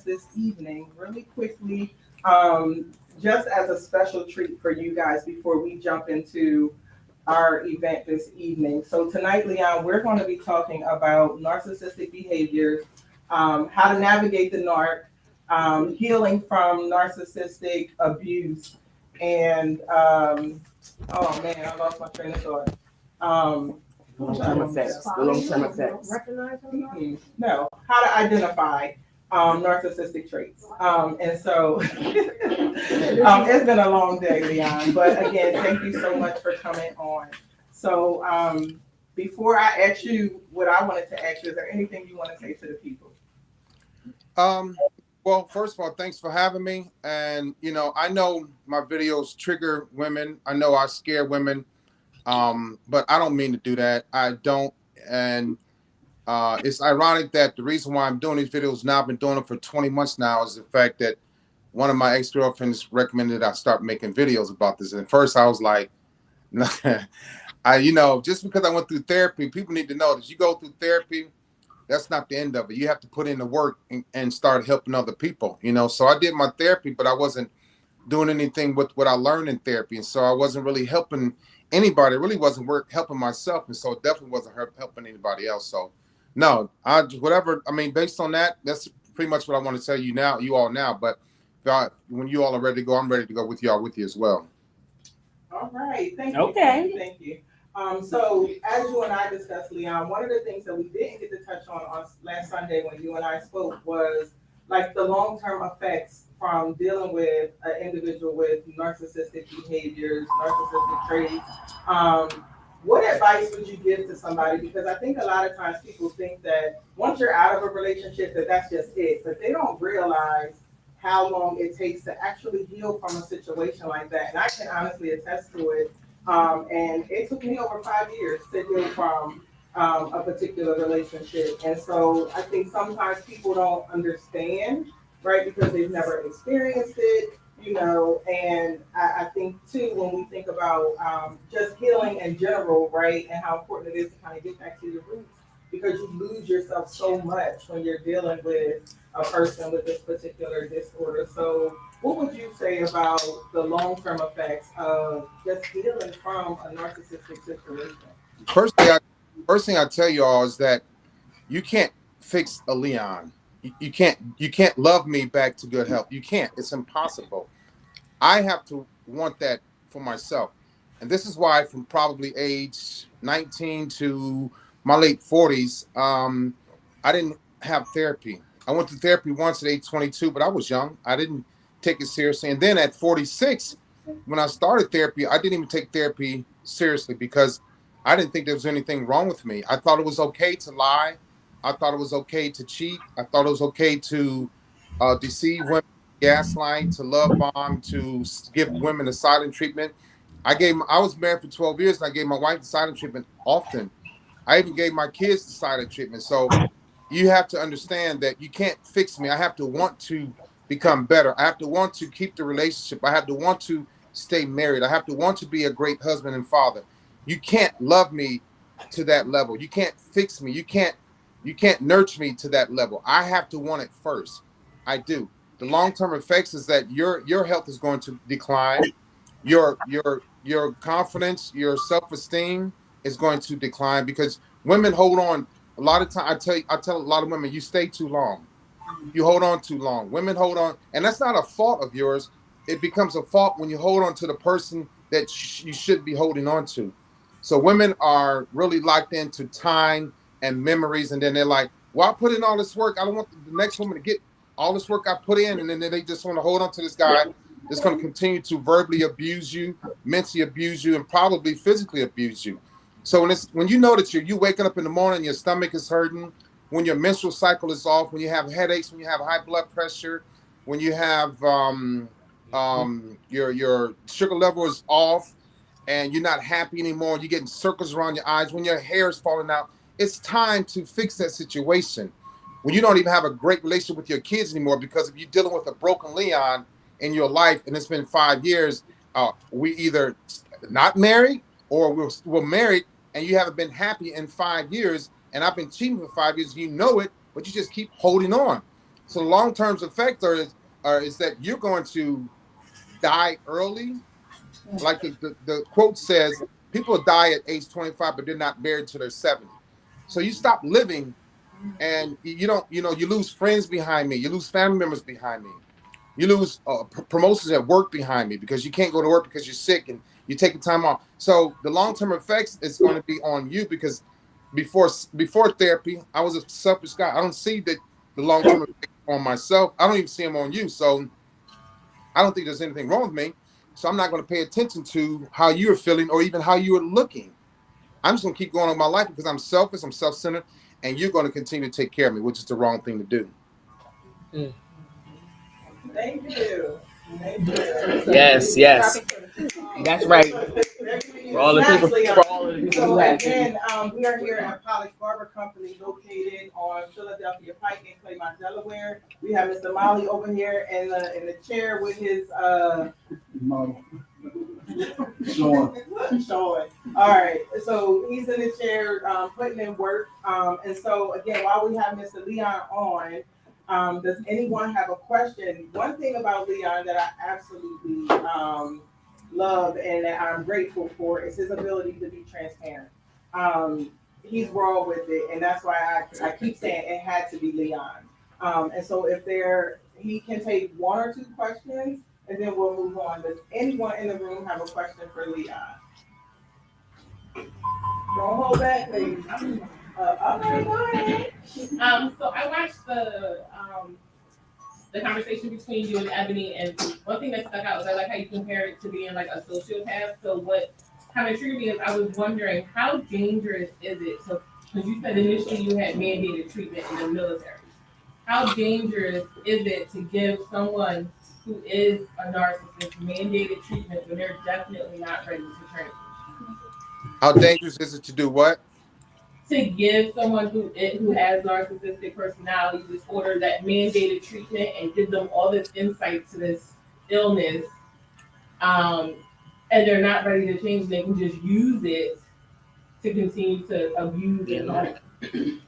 this evening really quickly, um, just as a special treat for you guys before we jump into our event this evening. So tonight, Leon, we're going to be talking about narcissistic behaviors, how to navigate the narc, healing from narcissistic abuse, and oh man, I lost my train of thought. Um, Long-term effects. The long-term effects. no, how to identify narcissistic traits. And so it's been a long day, Leon. But again, thank you so much for coming on. So before I ask you what I wanted to ask you, is there anything you want to say to the people? Well, first of all, thanks for having me. And, I know my videos trigger women. I know I scare women. But I don't mean to do that. I don't. And it's ironic that the reason why I'm doing these videos now, I've been doing them for 20 months now, is the fact that one of my ex-girlfriends recommended I start making videos about this. And at first I was like, just because I went through therapy, people need to know that you go through therapy, that's not the end of it. You have to put in the work and start helping other people, So I did my therapy, but I wasn't doing anything with what I learned in therapy. And so I wasn't really helping anybody. It really wasn't helping myself. And so it definitely wasn't helping anybody else. So no, based on that, that's pretty much what I want to tell you all now. But when you all are ready to go, I'm ready to go with you as well. All right. Thank you. Okay. Thank you. So as you and I discussed, Leon, one of the things that we didn't get to touch on last Sunday when you and I spoke was like the long-term effects from dealing with an individual with narcissistic behaviors, narcissistic traits. What advice would you give to somebody? Because I think a lot of times people think that once you're out of a relationship, that's just it, but they don't realize how long it takes to actually heal from a situation like that. And I can honestly attest to it. And it took me over 5 years to heal from a particular relationship. And so I think sometimes people don't understand, right, because they've never experienced it, and I think too, when we think about just healing in general, right, and how important it is to kind of get back to your roots, because you lose yourself so much when you're dealing with a person with this particular disorder. So what would you say about the long-term effects of just healing from a narcissistic situation? First thing I tell you all is that you can't fix a Leon. You can't love me back to good health. You can't. It's impossible. I have to want that for myself. And this is why from probably age 19 to my late 40s, I didn't have therapy. I went to therapy once at age 22, but I was young. I didn't take it seriously. And then at 46, when I started therapy, I didn't even take therapy seriously because I didn't think there was anything wrong with me. I thought it was okay to lie. I thought it was okay to cheat. I thought it was okay to deceive women, gaslight, to love bomb, to give women a silent treatment. I was married for 12 years and I gave my wife the silent treatment often. I even gave my kids the silent treatment. So you have to understand that you can't fix me. I have to want to become better. I have to want to keep the relationship. I have to want to stay married. I have to want to be a great husband and father. You can't love me to that level. You can't fix me. You can't nurture me to that level. I have to want it first. I do. The long-term effects is that your health is going to decline. Your confidence, your self-esteem is going to decline because women hold on. A lot of time, I tell a lot of women, you stay too long. You hold on too long. Women hold on, and that's not a fault of yours. It becomes a fault when you hold on to the person that you should be holding on to. So women are really locked into time and memories, and then they're like, well, I put in all this work. I don't want the next woman to get all this work I put in, and then they just want to hold on to this guy that's going to continue to verbally abuse you, mentally abuse you, and probably physically abuse you. So when you know that you waking up in the morning, your stomach is hurting, when your menstrual cycle is off, when you have headaches, when you have high blood pressure, when you have your sugar level is off, and you're not happy anymore, you're getting circles around your eyes, when your hair is falling out, it's time to fix that situation. When you don't even have a great relationship with your kids anymore, because if you're dealing with a broken Leon in your life and it's been 5 years, we either not married or we're married and you haven't been happy in 5 years, and I've been cheating for 5 years, you know it, but you just keep holding on. So the long-term effect is that you're going to die early. Like the quote says, people die at age 25, but they're not married till they're 70. So you stop living, and you don't, you lose friends behind me, you lose family members behind me, you lose promotions at work behind me because you can't go to work because you're sick and you're taking time off. So the long-term effects is going to be on you because before therapy, I was a selfish guy. I don't see that the long-term effects on myself. I don't even see them on you. So I don't think there's anything wrong with me. So I'm not going to pay attention to how you're feeling or even how you're looking. I'm just going to keep going on my life because I'm selfish, I'm self-centered, and you're going to continue to take care of me, which is the wrong thing to do. Mm. Thank you. Thank you. Yes, yes. That's right. For all the people, for all of the people who So have again, we are here at Polish Barber Company located on Philadelphia Pike in Claymont, Delaware. We have Mr. Molly over here in the chair with his Sean. All right, so he's in the chair putting in work. And so again, while we have Mr. Leon on, does anyone have a question? One thing about Leon that I absolutely love and that I'm grateful for is his ability to be transparent. He's raw with it, and that's why I keep saying it had to be Leon. And so he can take one or two questions, and then we'll move on. Does anyone in the room have a question for Leon? Don't hold back, ladies. Okay, go ahead. So I watched the conversation between you and Ebony, and one thing that stuck out was I like how you compared it to being like a sociopath. So what kind of triggered me is I was wondering how dangerous is it? So because you said initially you had mandated treatment in the military, how dangerous is it to give someone who is a narcissist mandated treatment when they're definitely not ready to transition? How dangerous is it to do what? To give someone who has narcissistic personality disorder that mandated treatment and give them all this insight to this illness, and they're not ready to change, they can just use it to continue to abuse it. The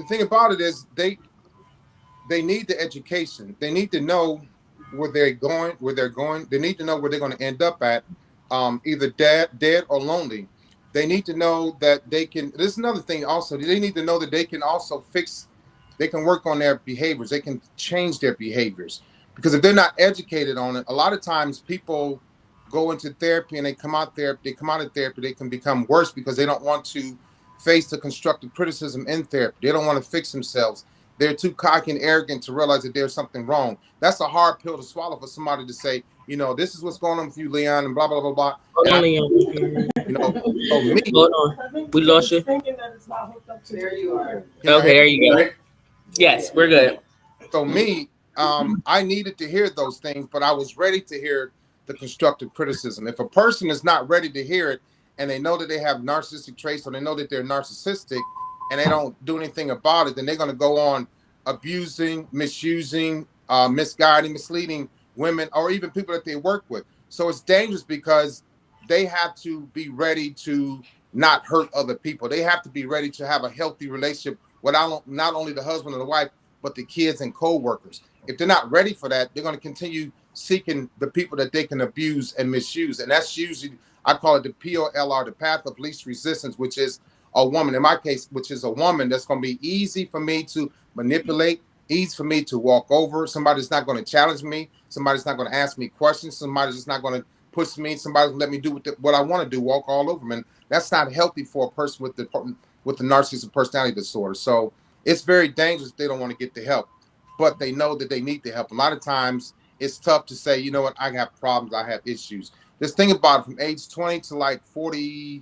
thing about it is they need the education. They need to know where they're going. They need to know where they're going to end up at, either dead or lonely. They need to know that they can. This is another thing also. They need to know that they can also they can work on their behaviors. They can change their behaviors. Because if they're not educated on it, a lot of times people go into therapy and they come out of therapy, they can become worse because they don't want to face the constructive criticism in therapy. They don't want to fix themselves. They're too cocky and arrogant to realize that there's something wrong. That's a hard pill to swallow for somebody to say, this is what's going on with you, Leon, and blah, blah, blah, blah. Hold on, Leon. So me. Hold on. We lost you. There you are. Okay, there you go. Yes, we're good. So me, I needed to hear those things, but I was ready to hear the constructive criticism. If a person is not ready to hear it and they know that they have narcissistic traits or they know that they're narcissistic and they don't do anything about it, then they're going to go on abusing, misusing, misguiding, misleading women or even people that they work with. So it's dangerous because they have to be ready to not hurt other people. They have to be ready to have a healthy relationship with not only the husband or the wife, but the kids and co-workers. If they're not ready for that, they're going to continue seeking the people that they can abuse and misuse. And that's usually, I call it the POLR, the path of least resistance, which is a woman, in my case, which is a woman that's going to be easy for me to manipulate, easy for me to walk over. Somebody's not going to challenge me. Somebody's not going to ask me questions. Somebody's just not going to push me. Somebody's going to let me do what I want to do, walk all over them. And that's not healthy for a person with the narcissistic personality disorder. So it's very dangerous if they don't want to get the help, but they know that they need the help. A lot of times it's tough to say, you know what, I have problems, I have issues. Just think about it, from age 20 to like 40,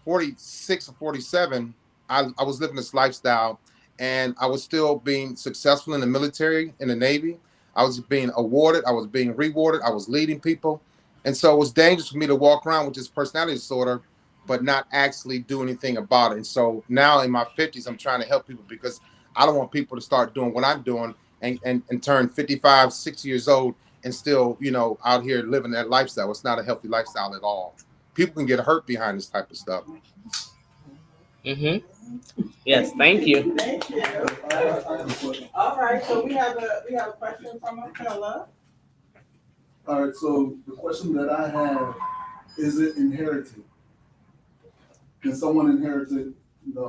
46 or 47, I was living this lifestyle and I was still being successful in the military, in the Navy. I was being awarded, I was being rewarded, I was leading people. And so it was dangerous for me to walk around with this personality disorder, but not actually do anything about it. And so now in my 50s, I'm trying to help people because I don't want people to start doing what I'm doing and turn 55, 60 years old and still, out here living that lifestyle. It's not a healthy lifestyle at all. People can get hurt behind this type of stuff. Yes, thank you. Thank you. All right, so we have a question from a fella. All right, so the question that I have, is it inherited? Can someone inherit the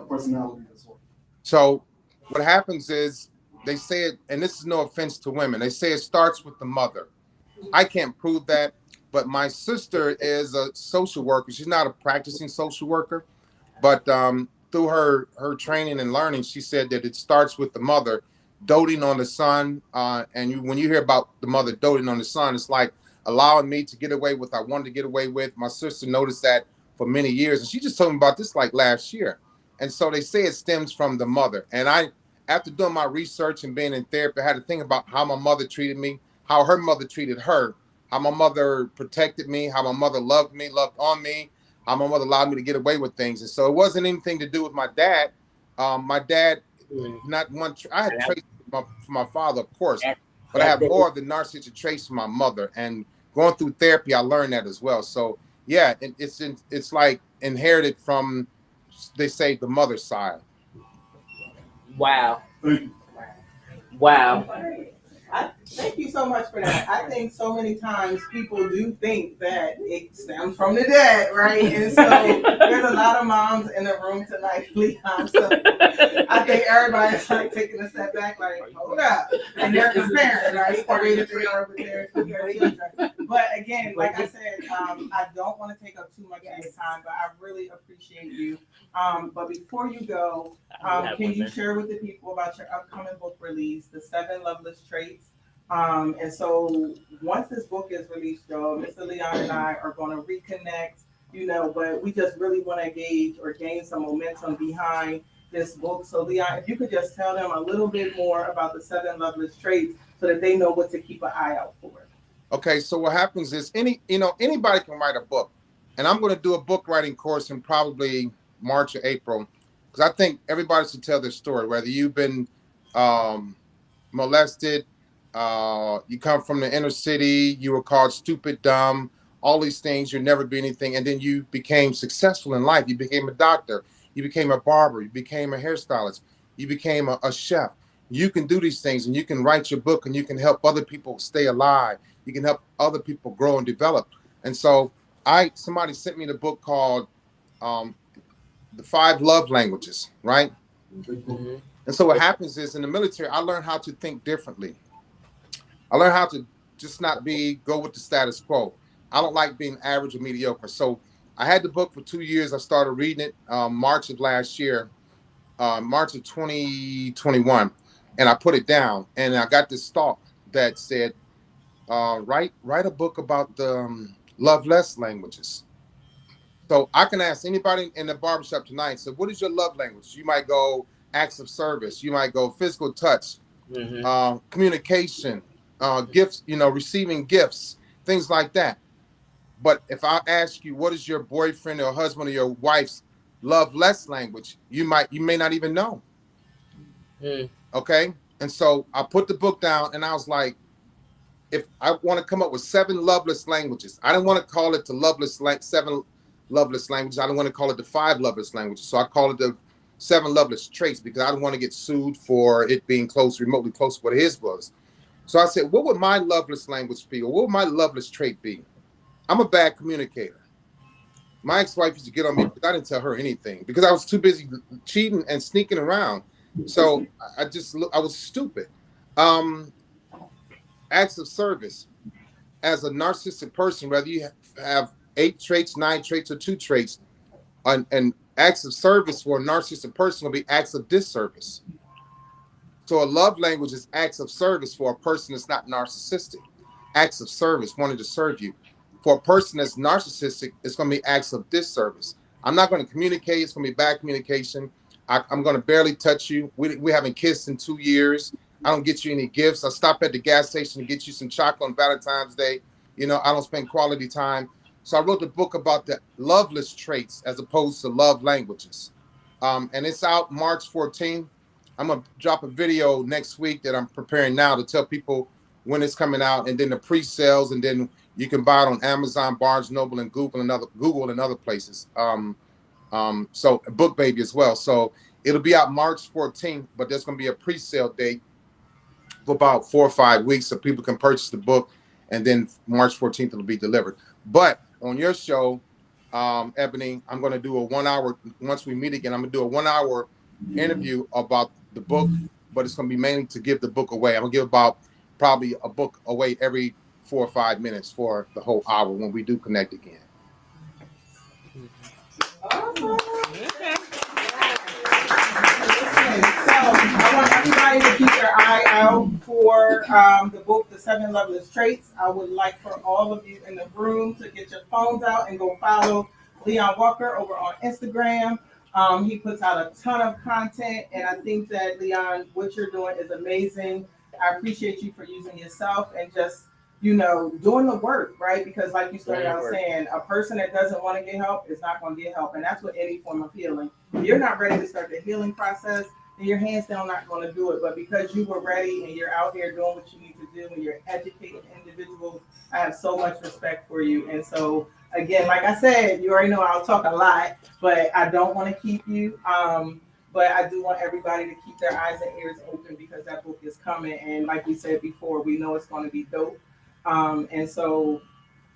personality as well? So what happens is they say it, and this is no offense to women, they say it starts with the mother. I can't prove that, but my sister is a social worker. She's not a practicing social worker, but through her training and learning, she said that it starts with the mother doting on the son. When you hear about the mother doting on the son, it's like allowing me to get away with what I wanted to get away with. My sister noticed that for many years, and she just told me about this like last year. And so they say it stems from the mother. And after doing my research and being in therapy, I had to think about how my mother treated me, how her mother treated her, how my mother protected me, how my mother loved me, loved on me, how my mother allowed me to get away with things. And so it wasn't anything to do with my dad. My dad, not one, I had traits from my father, of course, but I have more of the narcissistic traits from my mother. And going through therapy, I learned that as well. So yeah, it's like inherited from, they say, the mother's side. Wow. Thank you. Wow. Thank you so much for that. I think so many times people do think that it stems from the dad, right? And so there's a lot of moms in the room tonight, Leon. So I think everybody's like taking a step back, like, hold up. And they're comparing, right? The way that they are with their children. But again, like I said, I don't want to take up too much of your time, but I really appreciate you. But before you go, can you share with the people about your upcoming book release, The 7 Loveless Traits? And so once this book is released, Joe, Mr. Leon and I are going to reconnect, but we just really want to gauge or gain some momentum behind this book. So Leon, if you could just tell them a little bit more about the 7 Loveless Traits so that they know what to keep an eye out for. Okay, so what happens is anybody can write a book. And I'm going to do a book writing course in probably March or April, because I think everybody should tell their story, whether you've been molested, you come from the inner city, you were called stupid, dumb, all these things, you'll never be anything. And then you became successful in life. You became a doctor, you became a barber, you became a hairstylist, you became a chef. You can do these things, and you can write your book, and you can help other people stay alive. You can help other people grow and develop. And so somebody sent me the book called The 5 Love Languages, right? Mm-hmm. And so what happens is in the military, I learned how to think differently. I learned how to just not go with the status quo. I don't like being average or mediocre. So I had the book for 2 years. I started reading it March of last year, March of 2021, and I put it down. And I got this thought that said, write a book about the love less languages. So I can ask anybody in the barbershop tonight, so what is your love language? You might go acts of service. You might go physical touch, communication, gifts, receiving gifts, things like that. But if I ask you, what is your boyfriend or husband or your wife's love less language, you may not even know. Okay. And so I put the book down and I was like, if I want to come up with 7 loveless languages, I didn't want to call it the 7 loveless languages. I don't want to call it the 5 loveless languages. So I call it the 7 loveless traits, because I don't want to get sued for it being remotely close to what his was. So I said, what would my loveless language be? Or what would my loveless trait be? I'm a bad communicator. My ex-wife used to get on me because I didn't tell her anything, because I was too busy cheating and sneaking around. So I was stupid. Acts of service. As a narcissistic person, whether you have 8 traits, 9 traits, or 2 traits, and acts of service for a narcissistic person will be acts of disservice. So a love language is acts of service for a person that's not narcissistic. Acts of service, wanting to serve you. For a person that's narcissistic, it's going to be acts of disservice. I'm not going to communicate. It's going to be bad communication. I'm going to barely touch you. We haven't kissed in 2 years. I don't get you any gifts. I stop at the gas station to get you some chocolate on Valentine's Day. I don't spend quality time. So I wrote the book about the loveless traits as opposed to love languages. And it's out March 14th. I'm going to drop a video next week that I'm preparing now to tell people when it's coming out, and then the pre-sales, and then you can buy it on Amazon, Barnes Noble, and Google and other places. So Book Baby as well. So it'll be out March 14th, but there's going to be a pre-sale date for about 4 or 5 weeks so people can purchase the book, and then March 14th it'll be delivered. But on your show, Ebony, I'm going to do a 1 hour, once we meet again, I'm going to do a 1 hour interview about the book, but it's going to be mainly to give the book away. I'm going to give about probably a book away every 4 or 5 minutes for the whole hour when we do connect again. Awesome. So I want everybody to keep their eye out for the book, The 7 Loveless Traits. I would like for all of you in the room to get your phones out and go follow Leon Walker over on Instagram. He puts out a ton of content, and I think that, Leon, what you're doing is amazing. I appreciate you for using yourself and just, doing the work, right? Because like you started out saying, a person that doesn't want to get help is not going to get help. And that's with any form of healing. If you're not ready to start the healing process, then your hands down not going to do it. But because you were ready and you're out here doing what you need to do and you're educating individuals, I have so much respect for you. And so, again, like I said, you already know I'll talk a lot, but I don't want to keep you. But I do want everybody to keep their eyes and ears open because that book is coming. And like we said before, we know it's going to be dope. And so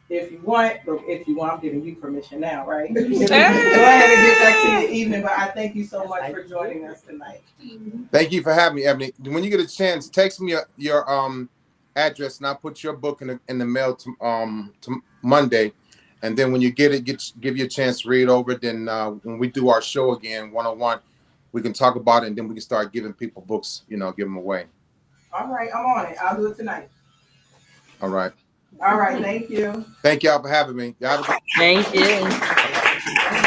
if you want, I'm giving you permission now, right? Go ahead and get back to your evening. But I thank you so much for joining us tonight. Thank you for having me, Ebony. When you get a chance, text me your address, and I'll put your book in the mail to Monday. And then when you get it, give you a chance to read over it. Then when we do our show again, 101, we can talk about it, and then we can start giving people books, give them away. All right, I'm on it. I'll do it tonight. All right. All right, thank you. Thank y'all for having me. Thank you.